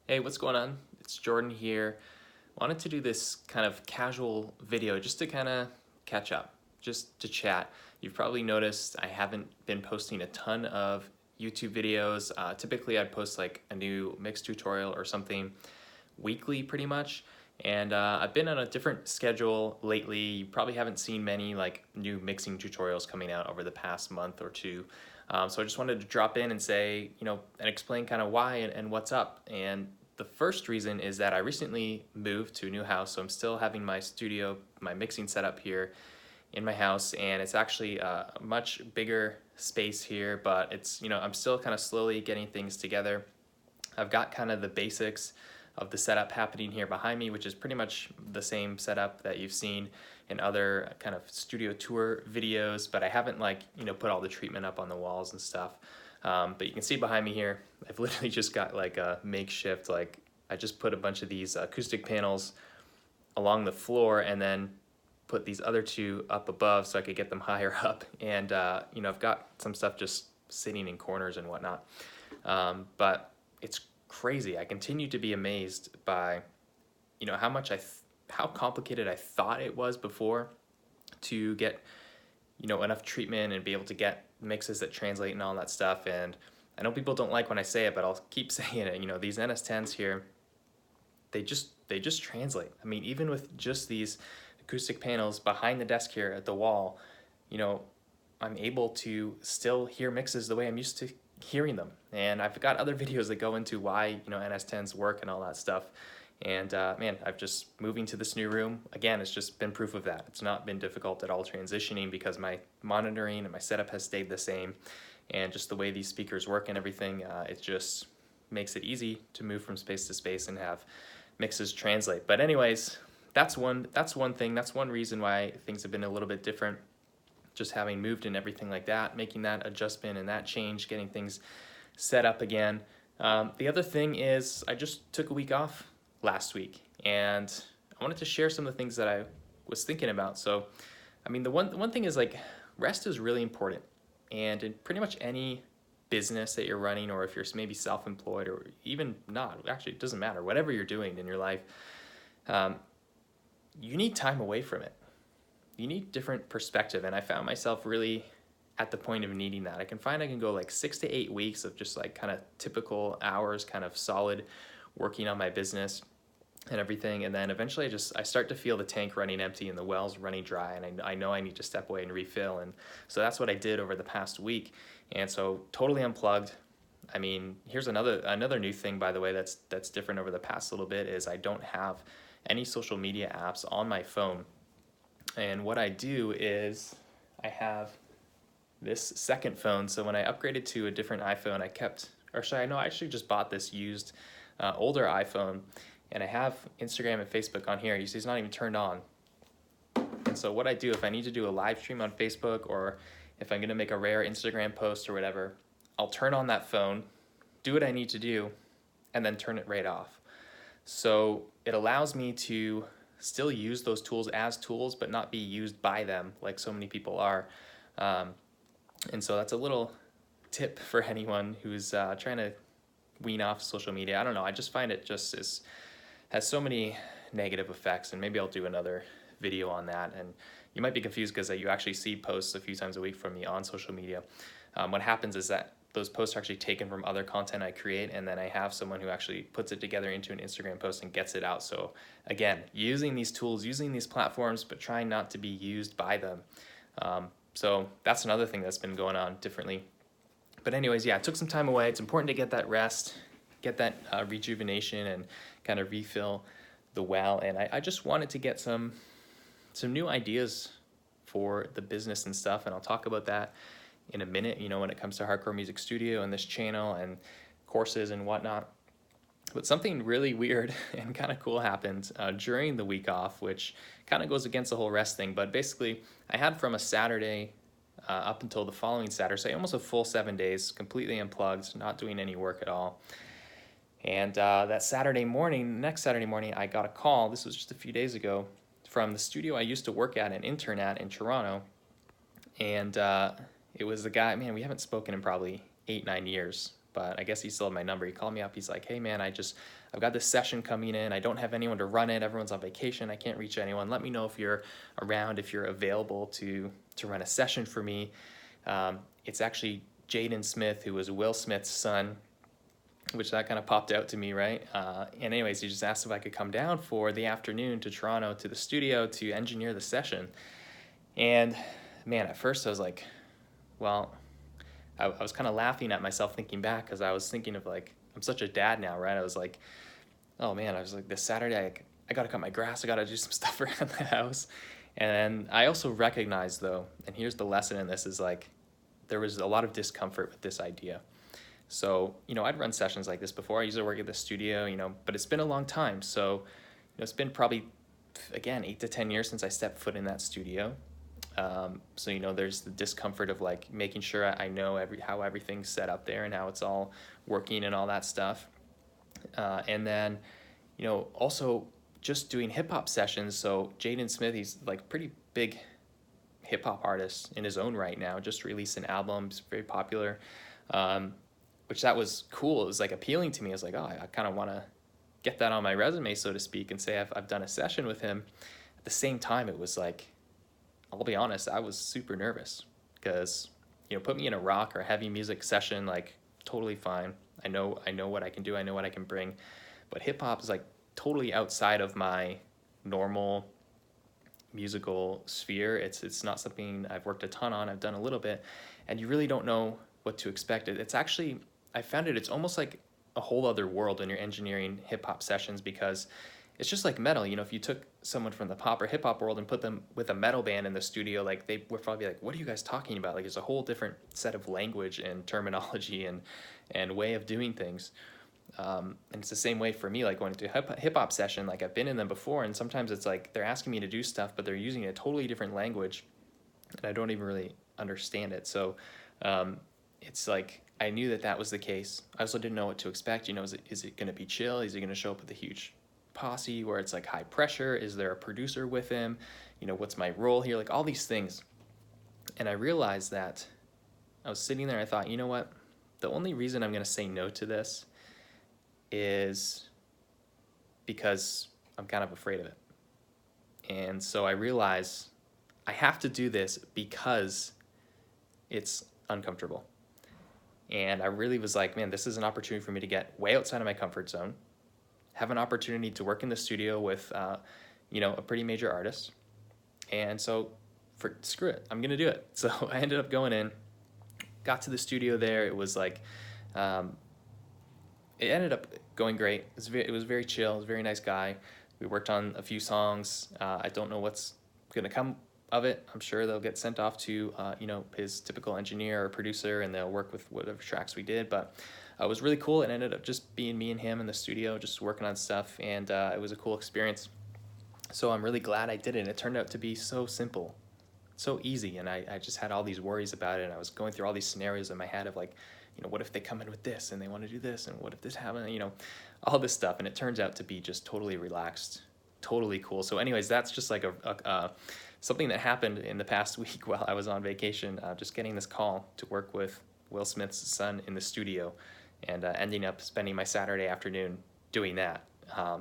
Hey, what's going on? It's Jordan here. Wanted to do this kind of casual video just to kind of catch up, just to chat. You've probably noticed I haven't been posting a ton of YouTube videos. Typically, I'd post like a new mix tutorial or something weekly pretty much. And I've been on a different schedule lately. You probably haven't seen many like new mixing tutorials coming out over the past month or two. So I just wanted to drop in and say, and explain kind of why and what's up. And the first reason is that I recently moved to a new house, so I'm still having my studio, my mixing setup here in my house, and it's actually a much bigger space here, but it's, I'm still kind of slowly getting things together. I've got kind of the basics of the setup happening here behind me, which is pretty much the same setup that you've seen in other kind of studio tour videos, but I haven't put all the treatment up on the walls and stuff. But you can see behind me here, I've literally just got like a makeshift, I just put a bunch of these acoustic panels along the floor and then put these other two up above so I could get them higher up. And, I've got some stuff just sitting in corners and whatnot. But it's crazy. I continue to be amazed by, how complicated I thought it was before to get, enough treatment and be able to get mixes that translate and all that stuff. And I know people don't like when I say it, but I'll keep saying it. These NS10s here, they just translate. I mean, even with just these acoustic panels behind the desk here at the wall, I'm able to still hear mixes the way I'm used to hearing them. And I've got other videos that go into why, NS10s work and all that stuff. And man, I've just moving to this new room. Again, it's just been proof of that. It's not been difficult at all transitioning because my monitoring and my setup has stayed the same. And just the way these speakers work and everything, it just makes it easy to move from space to space and have mixes translate. But anyways, that's one thing. That's one reason why things have been a little bit different. Just having moved and everything like that, making that adjustment and that change, getting things set up again. The other thing is I just took a week off last week, and I wanted to share some of the things that I was thinking about. So, I mean, the one thing is rest is really important, and in pretty much any business that you're running, or if you're maybe self-employed or even not, actually it doesn't matter, whatever you're doing in your life, you need time away from it. You need different perspective, and I found myself really at the point of needing that. I can go like 6 to 8 weeks of just like kind of typical hours, kind of solid working on my business and everything, and then eventually I start to feel the tank running empty and the wells running dry, and I know I need to step away and refill. And so that's what I did over the past week, and so totally unplugged. I mean, here's another new thing, by the way, that's different over the past little bit is I don't have any social media apps on my phone. And what I do is I have this second phone. So when I upgraded to a different iPhone, I actually just bought this used older iPhone, and I have Instagram and Facebook on here. You see it's not even turned on. And so what I do, if I need to do a live stream on Facebook, or if I'm gonna make a rare Instagram post or whatever, I'll turn on that phone, do what I need to do, and then turn it right off. So it allows me to still use those tools as tools, but not be used by them like so many people are. And so that's a little tip for anyone who's trying to wean off social media. I don't know, I just find it has so many negative effects, and maybe I'll do another video on that. And you might be confused because you actually see posts a few times a week from me on social media. What happens is that those posts are actually taken from other content I create, and then I have someone who actually puts it together into an Instagram post and gets it out. So again, using these tools, using these platforms, but trying not to be used by them. So that's another thing that's been going on differently. But anyways, yeah, I took some time away. It's important to get that rest, get that rejuvenation, and kind of refill the well. And I just wanted to get some new ideas for the business and stuff, and I'll talk about that in a minute, when it comes to Hardcore Music Studio and this channel and courses and whatnot. But something really weird and kind of cool happened during the week off, which kind of goes against the whole rest thing. But basically, I had from a Saturday up until the following Saturday, so almost a full 7 days, completely unplugged, not doing any work at all. And that next Saturday morning, I got a call, this was just a few days ago, from the studio I used to work at and intern at in Toronto. And it was the guy, man, we haven't spoken in probably 8-9 years, but I guess he still had my number. He called me up. He's like, hey man, I've got this session coming in. I don't have anyone to run it. Everyone's on vacation. I can't reach anyone. Let me know if you're around, if you're available to run a session for me. It's actually Jaden Smith, who was Will Smith's son, which that kind of popped out to me, right? And anyways, he just asked if I could come down for the afternoon to Toronto to the studio to engineer the session. And man, at first I was like, well, I was kind of laughing at myself thinking back, because I was thinking of like, I'm such a dad now, right? I was like, oh man, I was like, this Saturday, I got to cut my grass. I got to do some stuff around the house. And I also recognized though, and here's the lesson in this, is like, there was a lot of discomfort with this idea. So, I'd run sessions like this before. I used to work at the studio, but it's been a long time. So, it's been probably, again, 8 to 10 years since I stepped foot in that studio. So, there's the discomfort of like making sure I know how everything's set up there and how it's all working and all that stuff. And then, also just doing hip hop sessions. So Jaden Smith, he's like pretty big hip hop artist in his own right now, just released an album, it's very popular. Which that was cool. It was like appealing to me. I was like, oh, I kind of want to get that on my resume, so to speak, and say I've done a session with him. At the same time, it was like, I'll be honest, I was super nervous because, put me in a rock or heavy music session, like totally fine. I know what I can do. I know what I can bring. But hip hop is like totally outside of my normal musical sphere. It's not something I've worked a ton on. I've done a little bit, and you really don't know what to expect. It's actually, I found it's almost like a whole other world when you're engineering hip hop sessions, because it's just like metal. If you took someone from the pop or hip hop world and put them with a metal band in the studio, like they would probably be like, what are you guys talking about? Like, it's a whole different set of language and terminology and way of doing things. And it's the same way for me, like going to a hip hop session, like I've been in them before, and sometimes it's like they're asking me to do stuff, but they're using a totally different language and I don't even really understand it. So, it's like, I knew that was the case. I also didn't know what to expect. Is it going to be chill? Is he going to show up with a huge posse where it's like high pressure? Is there a producer with him? What's my role here? Like all these things. And I realized that I was sitting there, I thought, you know what? The only reason I'm going to say no to this is because I'm kind of afraid of it. And so I realized I have to do this because it's uncomfortable. And I really was like, man, this is an opportunity for me to get way outside of my comfort zone, have an opportunity to work in the studio with, a pretty major artist. And so screw it, I'm going to do it. So I ended up going in, got to the studio there. It was like, it ended up going great. It was very chill. It was a very nice guy. We worked on a few songs. I don't know what's going to come of it. I'm sure they'll get sent off to his typical engineer or producer, and they'll work with whatever tracks we did. But it was really cool. It ended up just being me and him in the studio, just working on stuff, and it was a cool experience. So I'm really glad I did it. And it turned out to be so simple, so easy, and I just had all these worries about it, and I was going through all these scenarios in my head of like, what if they come in with this and they want to do this, and what if this happens, all this stuff. And it turns out to be just totally relaxed, totally cool. So anyways, that's just like something that happened in the past week while I was on vacation, just getting this call to work with Will Smith's son in the studio, and ending up spending my Saturday afternoon doing that.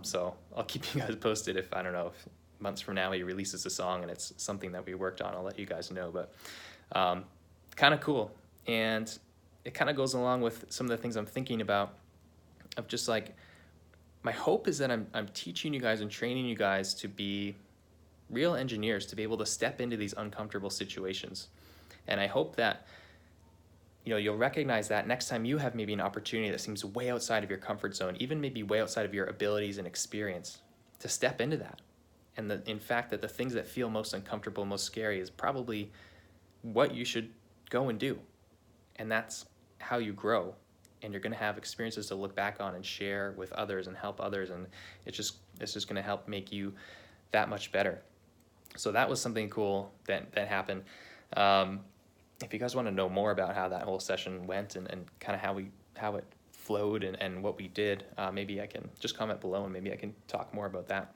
So I'll keep you guys posted if months from now he releases a song and it's something that we worked on. I'll let you guys know. But kind of cool. And it kind of goes along with some of the things I'm thinking about, of just like, my hope is that I'm teaching you guys and training you guys to be real engineers, to be able to step into these uncomfortable situations. And I hope that you'll recognize that next time you have maybe an opportunity that seems way outside of your comfort zone, even maybe way outside of your abilities and experience, to step into that. And in fact, that the things that feel most uncomfortable, most scary, is probably what you should go and do. And that's how you grow. And you're going to have experiences to look back on and share with others and help others. And it's just going to help make you that much better. So that was something cool that happened. If you guys want to know more about how that whole session went and kind of how it flowed and what we did, maybe I can just comment below and maybe I can talk more about that.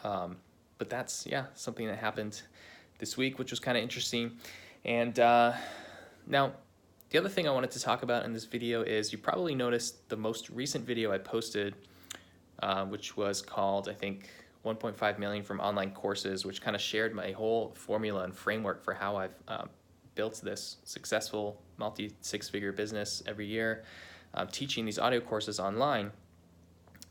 But that's, something that happened this week, which was kind of interesting. And now, The other thing I wanted to talk about in this video is you probably noticed the most recent video I posted, which was called, I think, 1.5 million from online courses, which kind of shared my whole formula and framework for how I've built this successful multi-six-figure business every year, teaching these audio courses online.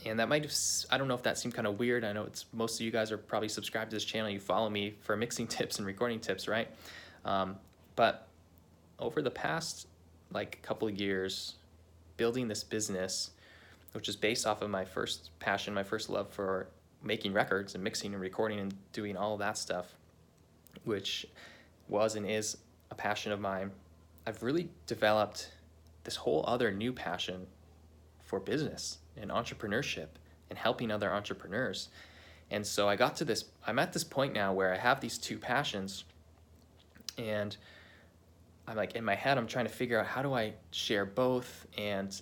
And that might have, I don't know if that seemed kind of weird. I know it's most of you guys are probably subscribed to this channel. You follow me for mixing tips and recording tips, right? But over the past couple of years, building this business, which is based off of my first passion, my first love for making records and mixing and recording and doing all of that stuff, which was and is a passion of mine, I've really developed this whole other new passion for business and entrepreneurship and helping other entrepreneurs. And so I'm at this point now where I have these two passions, and I'm in my head, I'm trying to figure out how do I share both. And,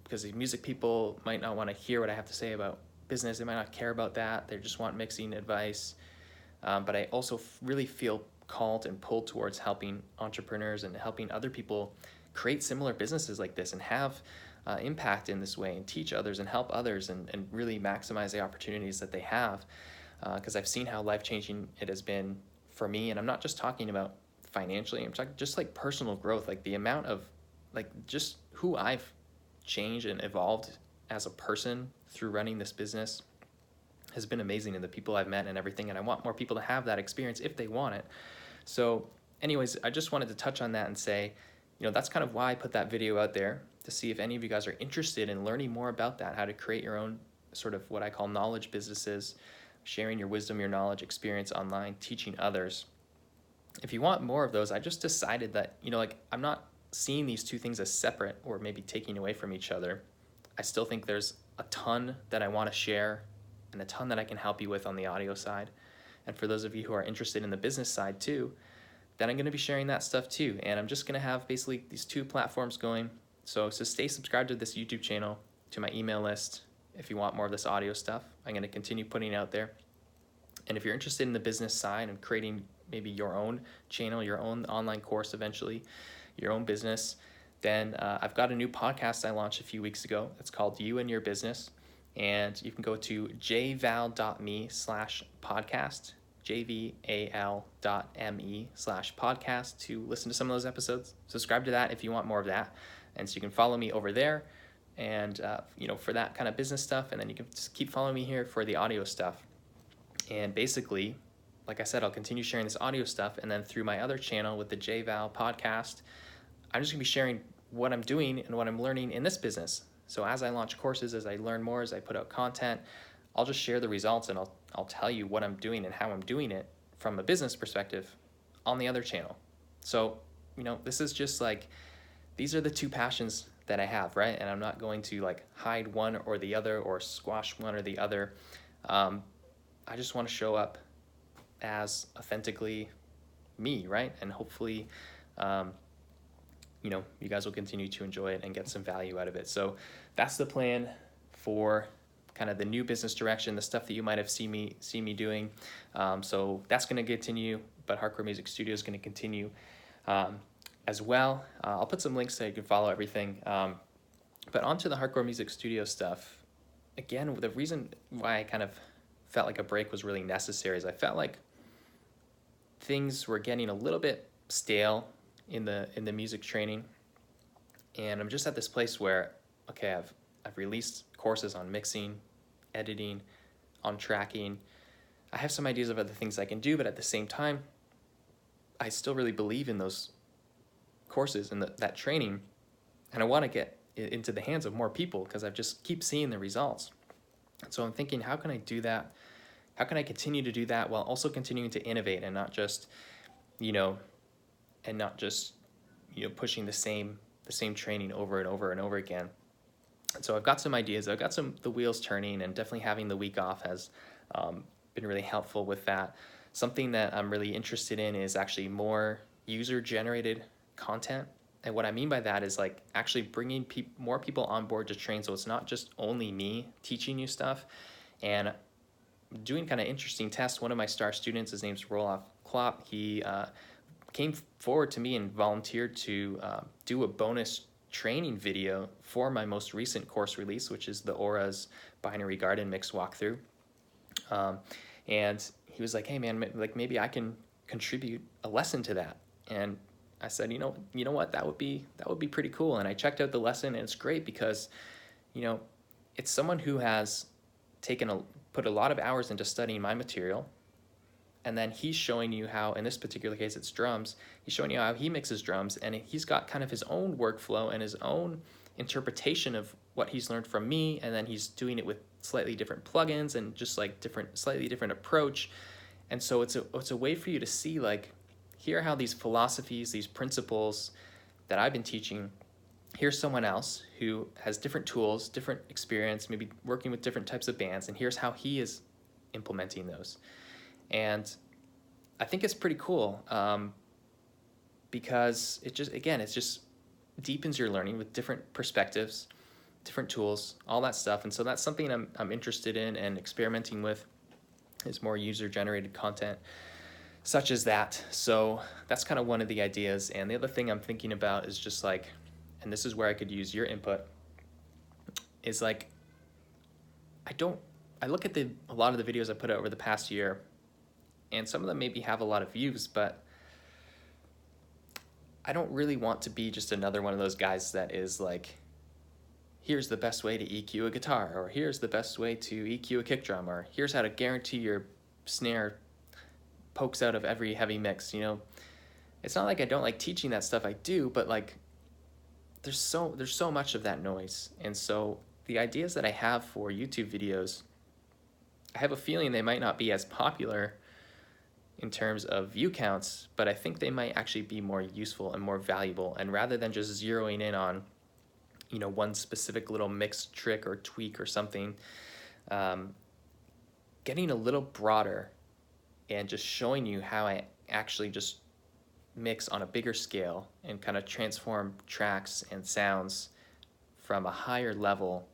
because the music people might not want to hear what I have to say about business. They might not care about that. They just want mixing advice. But I also really feel called and pulled towards helping entrepreneurs and helping other people create similar businesses like this and have impact in this way and teach others and help others and really maximize the opportunities that they have. Because I've seen how life-changing it has been for me. And I'm not just talking about financially, I'm talking just personal growth, the amount of just who I've changed and evolved as a person through running this business has been amazing, and the people I've met and everything, and I want more people to have that experience if they want it. So anyways, I just wanted to touch on that and say, that's kind of why I put that video out there, to see if any of you guys are interested in learning more about that, how to create your own sort of what I call knowledge businesses, sharing your wisdom, your knowledge, experience online, teaching others. If you want more of those, I just decided that, I'm not seeing these two things as separate or maybe taking away from each other. I still think there's a ton that I want to share and a ton that I can help you with on the audio side. And for those of you who are interested in the business side too, then I'm going to be sharing that stuff too. And I'm just going to have basically these two platforms going. So stay subscribed to this YouTube channel, to my email list. If you want more of this audio stuff, I'm going to continue putting it out there. And if you're interested in the business side and creating maybe your own channel, your own online course eventually, your own business, then I've got a new podcast I launched a few weeks ago. It's called You and Your Business. And you can go to jval.me/podcast, jval.me/podcast to listen to some of those episodes. Subscribe to that if you want more of that. And so you can follow me over there and, for that kind of business stuff. And then you can just keep following me here for the audio stuff. And basically, like I said, I'll continue sharing this audio stuff. And then through my other channel with the JVal podcast, I'm just going to be sharing what I'm doing and what I'm learning in this business. So as I launch courses, as I learn more, as I put out content, I'll just share the results, and I'll tell you what I'm doing and how I'm doing it from a business perspective on the other channel. So, this is just these are the two passions that I have, right? And I'm not going to hide one or the other or squash one or the other. I just want to show up as authentically me, right? And hopefully, you guys will continue to enjoy it and get some value out of it. So that's the plan for kind of the new business direction, the stuff that you might have seen me doing. So that's going to continue, but Hardcore Music Studio is going to continue as well. I'll put some links so you can follow everything. But onto the Hardcore Music Studio stuff. Again, the reason why I kind of felt like a break was really necessary is I felt like things were getting a little bit stale in the music training, and I'm just at this place where, okay, I've released courses on mixing, editing, on tracking. I have some ideas of other things I can do, but at the same time, I still really believe in those courses and that training, and I want to get it into the hands of more people because I just keep seeing the results. And so I'm thinking, how can I do that? How can I continue to do that while also continuing to innovate and not just, pushing the same training over and over and over again. And so I've got some ideas. I've got the wheels turning, and definitely having the week off has been really helpful with that. Something that I'm really interested in is actually more user-generated content. And what I mean by that is actually bringing more people on board to train, so it's not just only me teaching you stuff. And doing kind of interesting tests. One of my star students, his name's Roelof Klopp, he came forward to me and volunteered to do a bonus training video for my most recent course release, which is the Aura's Binary Garden Mix walkthrough. And he was like, hey man, like maybe I can contribute a lesson to that. And I said, you know what, that would be pretty cool. And I checked out the lesson, and it's great because, it's someone who has put a lot of hours into studying my material, and then he's showing you how, in this particular case, it's drums. He's showing you how he mixes drums, and he's got kind of his own workflow and his own interpretation of what he's learned from me, and then he's doing it with slightly different plugins and just like slightly different approach. And so it's a way for you to see, like, here how these philosophies, these principles that I've been teaching, here's someone else who has different tools, different experience, maybe working with different types of bands, and here's how he is implementing those. And I think it's pretty cool because it just deepens your learning with different perspectives, different tools, all that stuff. And so that's something I'm interested in and experimenting with, is more user-generated content such as that. So that's kind of one of the ideas. And the other thing I'm thinking about is just like, and this is where I could use your input, is like, I look at a lot of the videos I put out over the past year, and some of them maybe have a lot of views, but I don't really want to be just another one of those guys that is like, here's the best way to EQ a guitar, or here's the best way to EQ a kick drum, or here's how to guarantee your snare pokes out of every heavy mix. It's not like I don't like teaching that stuff, I do, but like there's so much of that noise. And so the ideas that I have for YouTube videos, I have a feeling they might not be as popular in terms of view counts, but I think they might actually be more useful and more valuable. And rather than just zeroing in on one specific little mix trick or tweak or something, getting a little broader and just showing you how I actually just mix on a bigger scale and kind of transform tracks and sounds from a higher level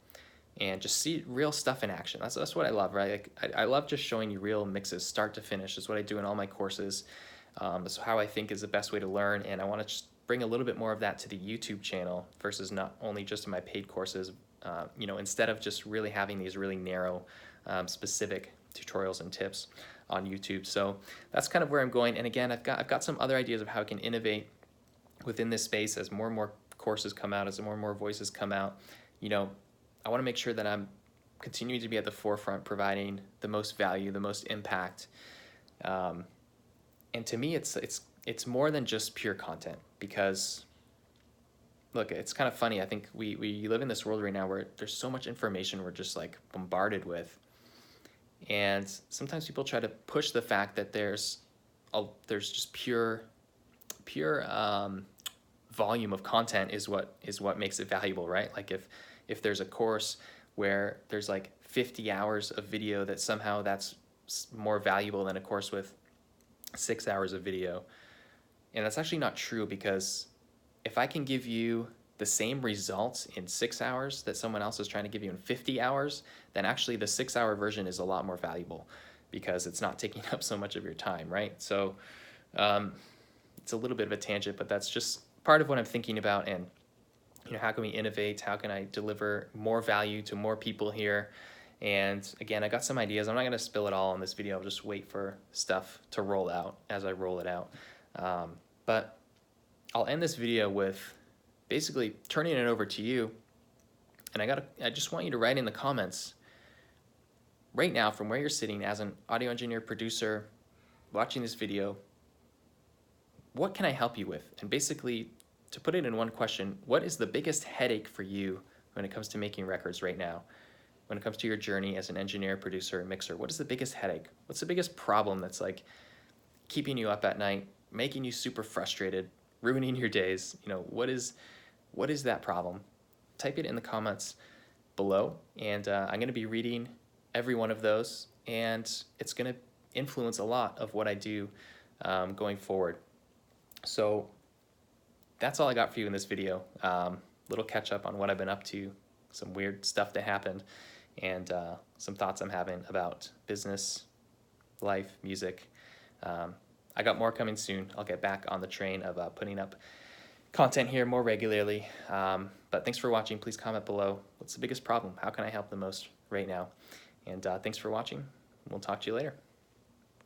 and just see real stuff in action. That's what I love, right? Like, I love just showing you real mixes start to finish. Is what I do in all my courses. That's how I think is the best way to learn, and I want to just bring a little bit more of that to the YouTube channel versus not only just in my paid courses. Instead of just really having these really narrow, specific tutorials and tips on YouTube. So that's kind of where I'm going. And again, I've got some other ideas of how I can innovate within this space as more and more courses come out, as more and more voices come out. I want to make sure that I'm continuing to be at the forefront, providing the most value, the most impact. And to me, it's more than just pure content, because look, it's kind of funny. I think we live in this world right now where there's so much information we're just like bombarded with. And sometimes people try to push the fact that there's just pure volume of content is what makes it valuable, right? Like if there's a course where there's like 50 hours of video, that somehow that's more valuable than a course with 6 hours of video. And that's actually not true, because if I can give you the same results in 6 hours that someone else is trying to give you in 50 hours, then actually the 6-hour version is a lot more valuable because it's not taking up so much of your time, right? So it's a little bit of a tangent, but that's just part of what I'm thinking about. And how can we innovate? How can I deliver more value to more people here? And again, I got some ideas. I'm not going to spill it all in this video. I'll just wait for stuff to roll out as I roll it out. But I'll end this video with basically turning it over to you. And I just want you to write in the comments right now, from where you're sitting as an audio engineer, producer, watching this video, what can I help you with? And basically, to put it in one question, what is the biggest headache for you when it comes to making records right now? When it comes to your journey as an engineer, producer, and mixer, what is the biggest headache? What's the biggest problem that's like keeping you up at night, making you super frustrated, ruining your days? What is that problem? Type it in the comments below, and I'm going to be reading every one of those, and it's going to influence a lot of what I do going forward. So that's all I got for you in this video. Little catch up on what I've been up to, some weird stuff that happened, and some thoughts I'm having about business, life, music. I got more coming soon. I'll get back on the train of putting up content here more regularly. But thanks for watching. Please comment below. What's the biggest problem? How can I help the most right now? And thanks for watching. We'll talk to you later.